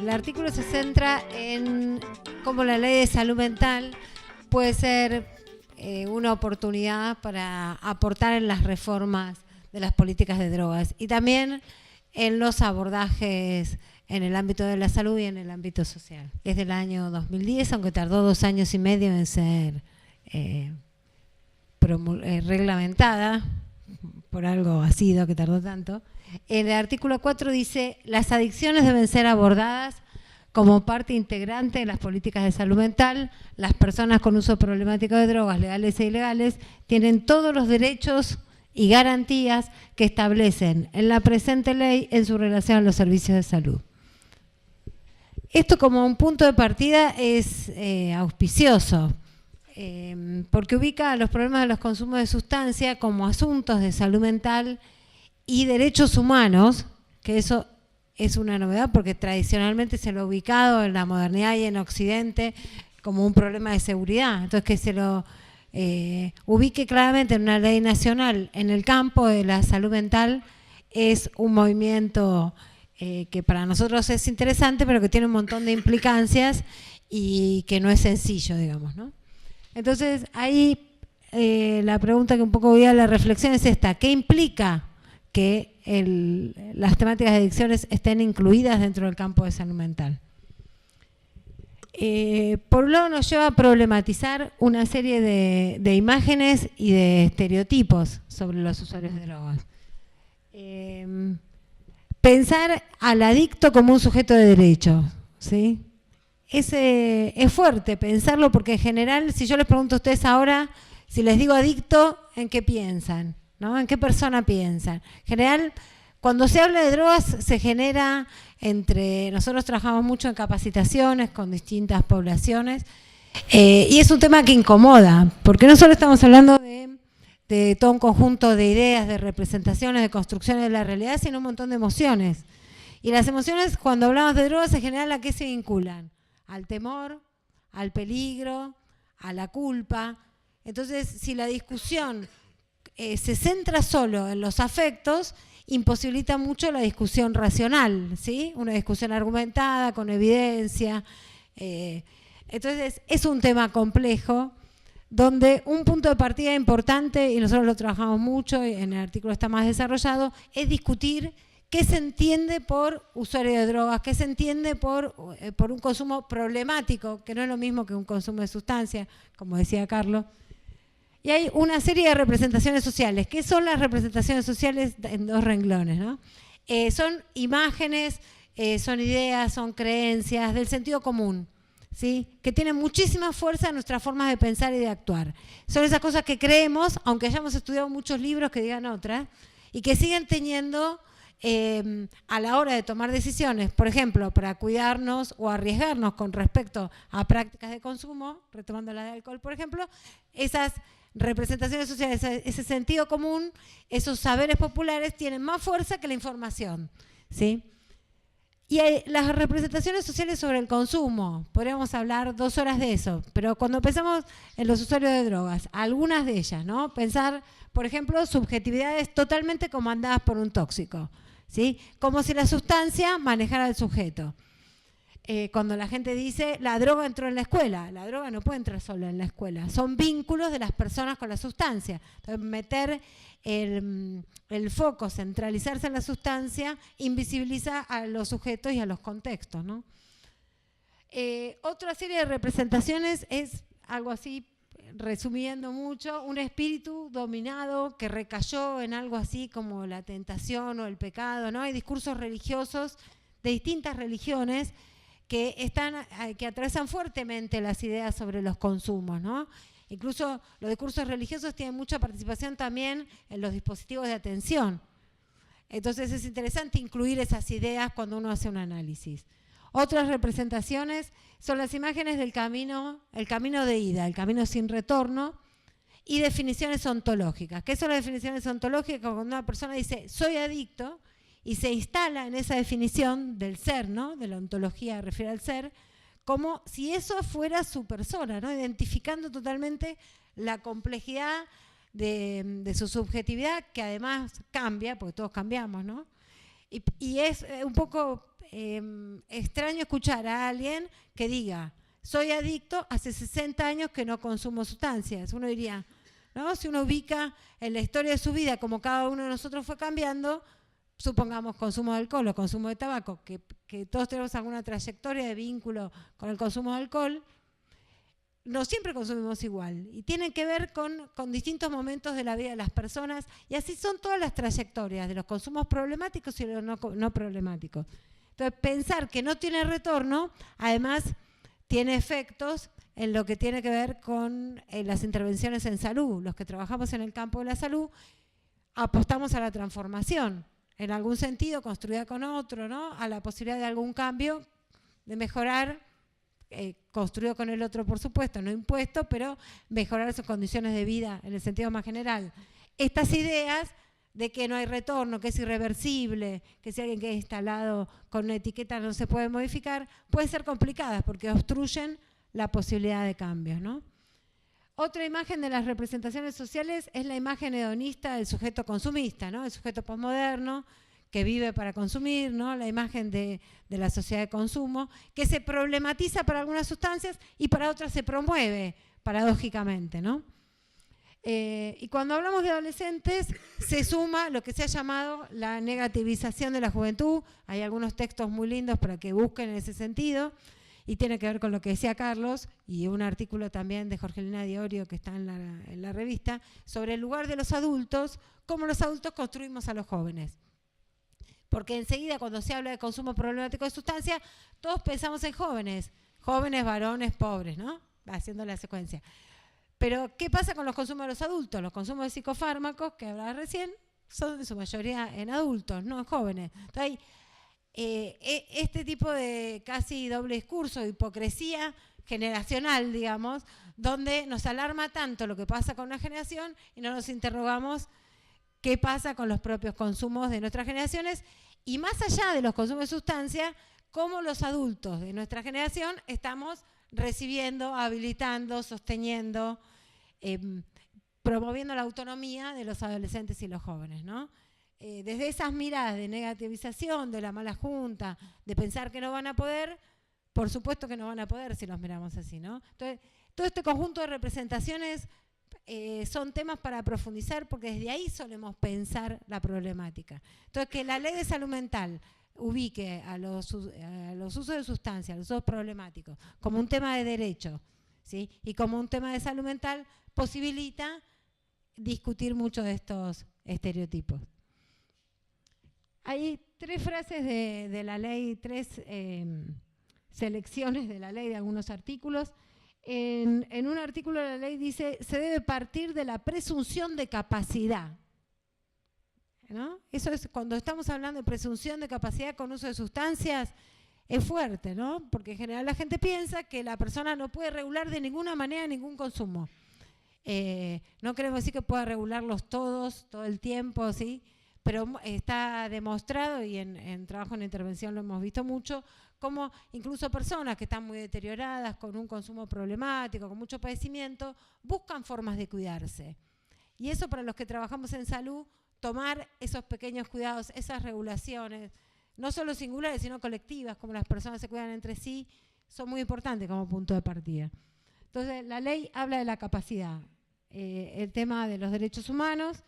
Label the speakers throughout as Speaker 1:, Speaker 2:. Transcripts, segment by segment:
Speaker 1: El artículo se centra en cómo la ley de salud mental puede ser una oportunidad para aportar en las reformas de las políticas de drogas y también en los abordajes en el ámbito de la salud y en el ámbito social. Es del año 2010, aunque tardó 2 años y medio en ser reglamentada, por algo ha sido que tardó tanto. El artículo 4 dice: las adicciones deben ser abordadas como parte integrante de las políticas de salud mental. Las personas con uso problemático de drogas, legales e ilegales, tienen todos los derechos y garantías que establecen en la presente ley en su relación a los servicios de salud. Esto como un punto de partida es auspicioso, porque ubica los problemas de los consumos de sustancia como asuntos de salud mental y derechos humanos, que eso es una novedad porque tradicionalmente se lo ha ubicado en la modernidad y en Occidente como un problema de seguridad. Entonces que se lo ubique claramente en una ley nacional en el campo de la salud mental es un movimiento que para nosotros es interesante, pero que tiene un montón de implicancias y que no es sencillo, digamos, ¿no? Entonces ahí la pregunta que un poco voy a la reflexión es esta: ¿qué implica que las temáticas de adicciones estén incluidas dentro del campo de salud mental? Por un lado nos lleva a problematizar una serie de imágenes y de estereotipos sobre los usuarios de drogas. Pensar al adicto como un sujeto de derecho, ¿sí? Es fuerte pensarlo porque en general, si yo les pregunto a ustedes ahora, si les digo adicto, ¿en qué piensan? ¿No? ¿En qué persona piensan? En general, cuando se habla de drogas se genera nosotros trabajamos mucho en capacitaciones con distintas poblaciones y es un tema que incomoda, porque no solo estamos hablando de todo un conjunto de ideas, de representaciones, de construcciones de la realidad, sino un montón de emociones. Y las emociones, cuando hablamos de drogas, en general, ¿a qué se vinculan? Al temor, al peligro, a la culpa. Entonces, si la discusión se centra solo en los afectos, imposibilita mucho la discusión racional, ¿sí? Una discusión argumentada, con evidencia. Entonces, es un tema complejo, donde un punto de partida importante, y nosotros lo trabajamos mucho, y en el artículo está más desarrollado, es discutir qué se entiende por usuario de drogas, qué se entiende por un consumo problemático, que no es lo mismo que un consumo de sustancia, como decía Carlos. Y hay una serie de representaciones sociales. ¿Qué son las representaciones sociales? En 2 renglones, ¿no? Son imágenes, son ideas, son creencias del sentido común, ¿sí? Que tienen muchísima fuerza en nuestras formas de pensar y de actuar. Son esas cosas que creemos, aunque hayamos estudiado muchos libros que digan otras, y que siguen teniendo a la hora de tomar decisiones, por ejemplo, para cuidarnos o arriesgarnos con respecto a prácticas de consumo, retomando la de alcohol, por ejemplo, esas representaciones sociales, ese sentido común, esos saberes populares tienen más fuerza que la información, ¿sí? Y las representaciones sociales sobre el consumo, podríamos hablar 2 horas de eso, pero cuando pensamos en los usuarios de drogas, algunas de ellas, ¿no? Pensar, por ejemplo, subjetividades totalmente comandadas por un tóxico, ¿sí? Como si la sustancia manejara al sujeto. Cuando la gente dice, la droga entró en la escuela, la droga no puede entrar sola en la escuela, son vínculos de las personas con la sustancia. Entonces, meter el foco, centralizarse en la sustancia, invisibiliza a los sujetos y a los contextos, ¿no? Otra serie de representaciones es algo así, resumiendo mucho, un espíritu dominado que recayó en algo así como la tentación o el pecado, ¿no? Hay discursos religiosos de distintas religiones que atravesan fuertemente las ideas sobre los consumos, ¿no? Incluso los discursos religiosos tienen mucha participación también en los dispositivos de atención. Entonces es interesante incluir esas ideas cuando uno hace un análisis. Otras representaciones son las imágenes del camino, el camino de ida, el camino sin retorno, y definiciones ontológicas. ¿Qué son las definiciones ontológicas? Cuando una persona dice, soy adicto, y se instala en esa definición del ser, ¿no? De la ontología refiere al ser, como si eso fuera su persona, ¿no? Identificando totalmente la complejidad de su subjetividad, que además cambia, porque todos cambiamos, ¿no? Y es un poco extraño escuchar a alguien que diga, soy adicto, hace 60 años que no consumo sustancias. Uno diría, ¿no? Si uno ubica en la historia de su vida como cada uno de nosotros fue cambiando, supongamos consumo de alcohol o consumo de tabaco, que todos tenemos alguna trayectoria de vínculo con el consumo de alcohol, no siempre consumimos igual y tienen que ver con distintos momentos de la vida de las personas, y así son todas las trayectorias de los consumos problemáticos y los no problemáticos. Entonces, pensar que no tiene retorno, además, tiene efectos en lo que tiene que ver con las intervenciones en salud. Los que trabajamos en el campo de la salud apostamos a la transformación, en algún sentido construida con otro, ¿no? A la posibilidad de algún cambio, de mejorar, construido con el otro, por supuesto, no impuesto, pero mejorar sus condiciones de vida en el sentido más general. Estas ideas de que no hay retorno, que es irreversible, que si alguien queda instalado con una etiqueta no se puede modificar, pueden ser complicadas porque obstruyen la posibilidad de cambios, ¿no? Otra imagen de las representaciones sociales es la imagen hedonista del sujeto consumista, ¿no? El sujeto posmoderno que vive para consumir, ¿no? La imagen de la sociedad de consumo, que se problematiza para algunas sustancias y para otras se promueve, paradójicamente, ¿no? Y cuando hablamos de adolescentes, se suma lo que se ha llamado la negativización de la juventud. Hay algunos textos muy lindos para que busquen en ese sentido, y tiene que ver con lo que decía Carlos, y un artículo también de Jorgelina Diorio que está en la revista, sobre el lugar de los adultos, cómo los adultos construimos a los jóvenes. Porque enseguida cuando se habla de consumo problemático de sustancias, todos pensamos en jóvenes, varones, pobres, ¿no? Haciendo la secuencia. Pero, ¿qué pasa con los consumos de los adultos? Los consumos de psicofármacos, que hablaba recién, son en su mayoría en adultos, no en jóvenes. Entonces, hay este tipo de casi doble discurso, de hipocresía generacional, digamos, donde nos alarma tanto lo que pasa con una generación y no nos interrogamos qué pasa con los propios consumos de nuestras generaciones, y más allá de los consumos de sustancia, cómo los adultos de nuestra generación estamos recibiendo, habilitando, sosteniendo, promoviendo la autonomía de los adolescentes y los jóvenes, ¿no? Desde esas miradas de negativización, de la mala junta, de pensar que no van a poder, por supuesto que no van a poder si los miramos así, ¿no? Entonces, todo este conjunto de representaciones son temas para profundizar, porque desde ahí solemos pensar la problemática. Entonces, que la ley de salud mental ubique a los usos de sustancias, a los usos problemáticos, como un tema de derecho, ¿sí? Y como un tema de salud mental, posibilita discutir mucho de estos estereotipos. Hay 3 frases de la ley, 3 selecciones de la ley de algunos artículos. En un artículo de la ley dice, se debe partir de la presunción de capacidad, ¿no? Eso es, cuando estamos hablando de presunción de capacidad con uso de sustancias, es fuerte, ¿no? Porque en general la gente piensa que la persona no puede regular de ninguna manera ningún consumo. No queremos decir que pueda regularlos todos, todo el tiempo, ¿sí? Pero está demostrado, y en trabajo en intervención lo hemos visto mucho, como incluso personas que están muy deterioradas, con un consumo problemático, con mucho padecimiento, buscan formas de cuidarse. Y eso, para los que trabajamos en salud, tomar esos pequeños cuidados, esas regulaciones, no solo singulares, sino colectivas, como las personas se cuidan entre sí, son muy importantes como punto de partida. Entonces, la ley habla de la capacidad, el tema de los derechos humanos.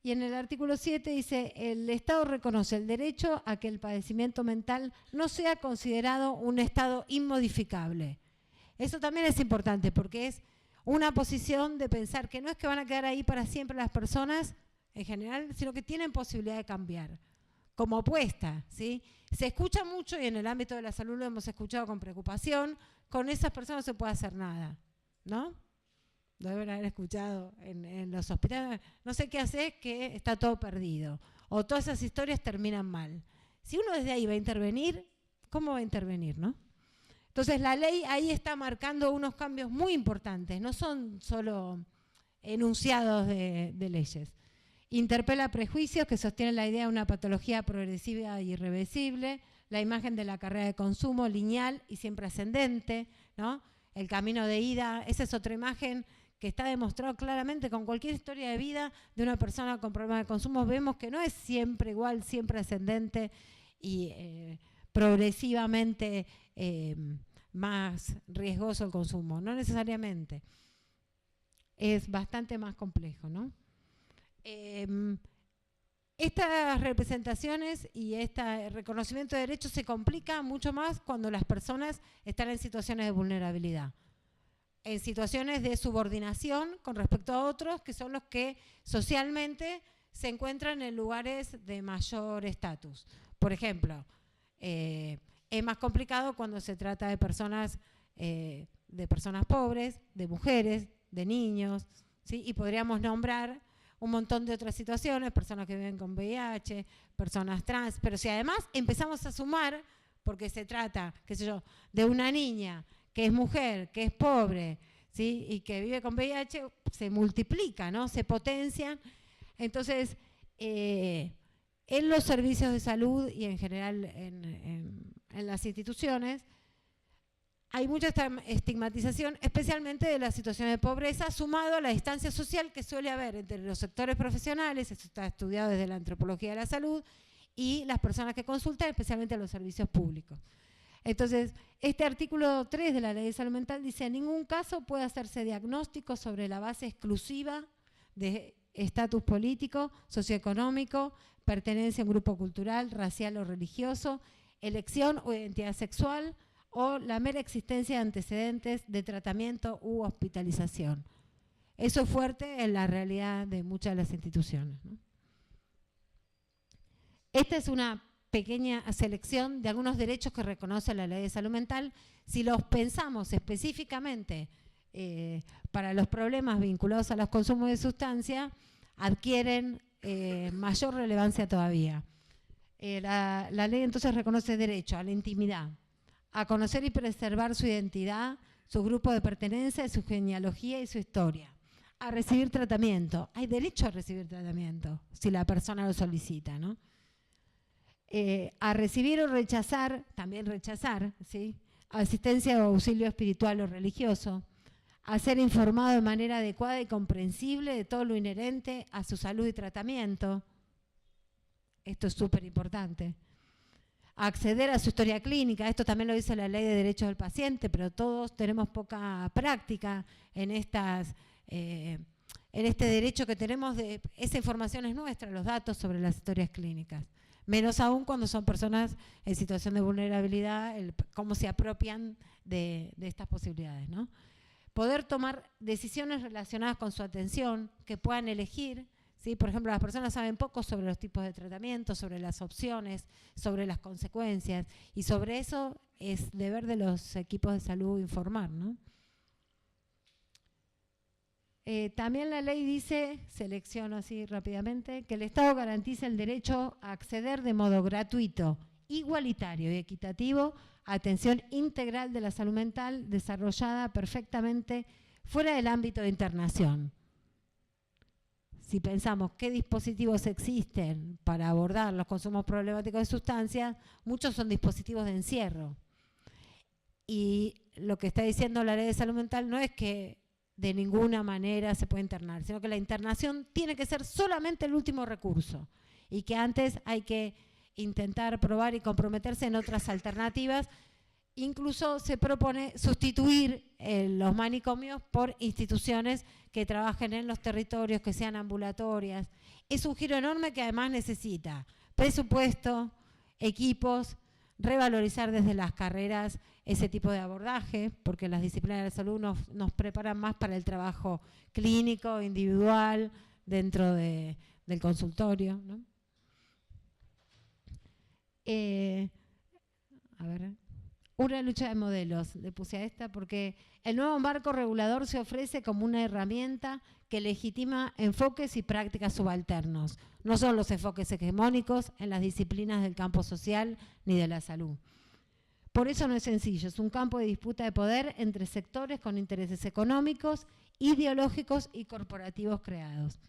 Speaker 1: Y en el artículo 7 dice, el Estado reconoce el derecho a que el padecimiento mental no sea considerado un estado inmodificable. Eso también es importante, porque es una posición de pensar que no es que van a quedar ahí para siempre las personas en general, sino que tienen posibilidad de cambiar, como opuesta, ¿sí? Se escucha mucho, y en el ámbito de la salud lo hemos escuchado con preocupación, con esas personas no se puede hacer nada, ¿no? Lo deben haber escuchado en los hospitales, no sé qué hacer, que está todo perdido, o todas esas historias terminan mal. Si uno desde ahí va a intervenir, ¿cómo va a intervenir, no? Entonces la ley ahí está marcando unos cambios muy importantes, no son solo enunciados de leyes. Interpela prejuicios que sostienen la idea de una patología progresiva e irreversible, la imagen de la carrera de consumo lineal y siempre ascendente, ¿no? El camino de ida, esa es otra imagen que está demostrado claramente con cualquier historia de vida de una persona con problemas de consumo. Vemos que no es siempre igual, siempre ascendente y progresivamente más riesgoso el consumo, no necesariamente. Es bastante más complejo, ¿no? Estas representaciones y este reconocimiento de derechos se complica mucho más cuando las personas están en situaciones de vulnerabilidad, en situaciones de subordinación con respecto a otros que son los que socialmente se encuentran en lugares de mayor estatus. Por ejemplo, es más complicado cuando se trata de personas pobres, de mujeres, de niños, ¿sí? Y podríamos nombrar un montón de otras situaciones, personas que viven con VIH, personas trans, pero si además empezamos a sumar, porque se trata, qué sé yo, de una niña que es mujer, que es pobre, ¿sí? Y que vive con VIH, se multiplica, ¿no? Se potencian. Entonces, en los servicios de salud y en general en las instituciones, hay mucha estigmatización, especialmente de la situación de pobreza, sumado a la distancia social que suele haber entre los sectores profesionales, esto está estudiado desde la antropología de la salud, y las personas que consultan, especialmente los servicios públicos. Entonces, este artículo 3 de la Ley de Salud Mental dice: en ningún caso puede hacerse diagnóstico sobre la base exclusiva de estatus político, socioeconómico, pertenencia a un grupo cultural, racial o religioso, elección o identidad sexual, o la mera existencia de antecedentes de tratamiento u hospitalización. Eso es fuerte en la realidad de muchas de las instituciones, ¿no? Esta es una pequeña selección de algunos derechos que reconoce la Ley de Salud Mental. Si los pensamos específicamente para los problemas vinculados a los consumos de sustancia, adquieren mayor relevancia todavía. La ley entonces reconoce derecho a la intimidad, a conocer y preservar su identidad, su grupo de pertenencia, su genealogía y su historia. A recibir tratamiento. Hay derecho a recibir tratamiento si la persona lo solicita, ¿no? A recibir o rechazar, también rechazar, ¿sí? Asistencia o auxilio espiritual o religioso. A ser informado de manera adecuada y comprensible de todo lo inherente a su salud y tratamiento. Esto es súper importante. Acceder a su historia clínica, esto también lo dice la Ley de Derechos del Paciente, pero todos tenemos poca práctica en este derecho que tenemos, esa información es nuestra, los datos sobre las historias clínicas. Menos aún cuando son personas en situación de vulnerabilidad, cómo se apropian de estas posibilidades, ¿no? Poder tomar decisiones relacionadas con su atención, que puedan elegir. ¿Sí? Por ejemplo, las personas saben poco sobre los tipos de tratamiento, sobre las opciones, sobre las consecuencias, y sobre eso es deber de los equipos de salud informar, ¿no? También la ley dice, selecciono así rápidamente, que el Estado garantiza el derecho a acceder de modo gratuito, igualitario y equitativo a atención integral de la salud mental desarrollada perfectamente fuera del ámbito de internación. Si pensamos qué dispositivos existen para abordar los consumos problemáticos de sustancias, muchos son dispositivos de encierro. Y lo que está diciendo la Ley de Salud Mental no es que de ninguna manera se puede internar, sino que la internación tiene que ser solamente el último recurso y que antes hay que intentar probar y comprometerse en otras alternativas. Incluso se propone sustituir los manicomios por instituciones que trabajen en los territorios, que sean ambulatorias. Es un giro enorme que además necesita presupuesto, equipos, revalorizar desde las carreras ese tipo de abordaje, porque las disciplinas de la salud nos preparan más para el trabajo clínico, individual, dentro del consultorio, ¿no? A ver... Una lucha de modelos, le puse a esta, porque el nuevo marco regulador se ofrece como una herramienta que legitima enfoques y prácticas subalternos. No son los enfoques hegemónicos en las disciplinas del campo social ni de la salud. Por eso no es sencillo, es un campo de disputa de poder entre sectores con intereses económicos, ideológicos y corporativos creados.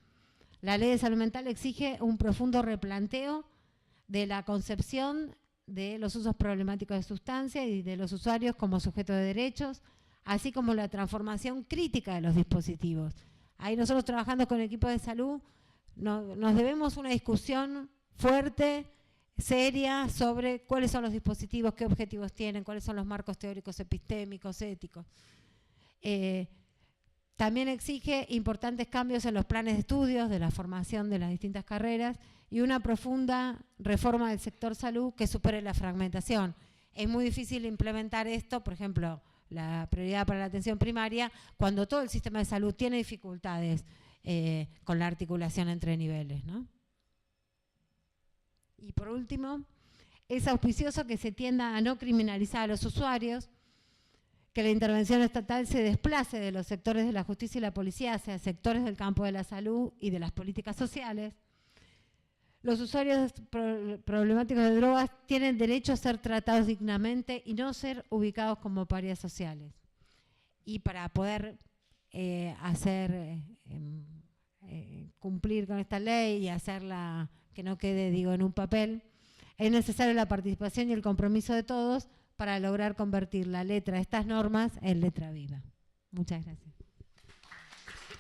Speaker 1: La Ley de Salud Mental exige un profundo replanteo de la concepción de los usos problemáticos de sustancias y de los usuarios como sujetos de derechos, así como la transformación crítica de los dispositivos. Ahí nosotros trabajando con equipos de salud nos debemos una discusión fuerte, seria, sobre cuáles son los dispositivos, qué objetivos tienen, cuáles son los marcos teóricos, epistémicos, éticos. También exige importantes cambios en los planes de estudios de la formación de las distintas carreras y una profunda reforma del sector salud que supere la fragmentación. Es muy difícil implementar esto, por ejemplo, la prioridad para la atención primaria, cuando todo el sistema de salud tiene dificultades con la articulación entre niveles, ¿no? Y por último, es auspicioso que se tienda a no criminalizar a los usuarios, que la intervención estatal se desplace de los sectores de la justicia y la policía hacia sectores del campo de la salud y de las políticas sociales. Los usuarios problemáticos de drogas tienen derecho a ser tratados dignamente y no ser ubicados como parias sociales. Y para poder cumplir con esta ley y hacerla que no quede, digo, en un papel, es necesaria la participación y el compromiso de todos para lograr convertir la letra de estas normas en letra viva. Muchas gracias.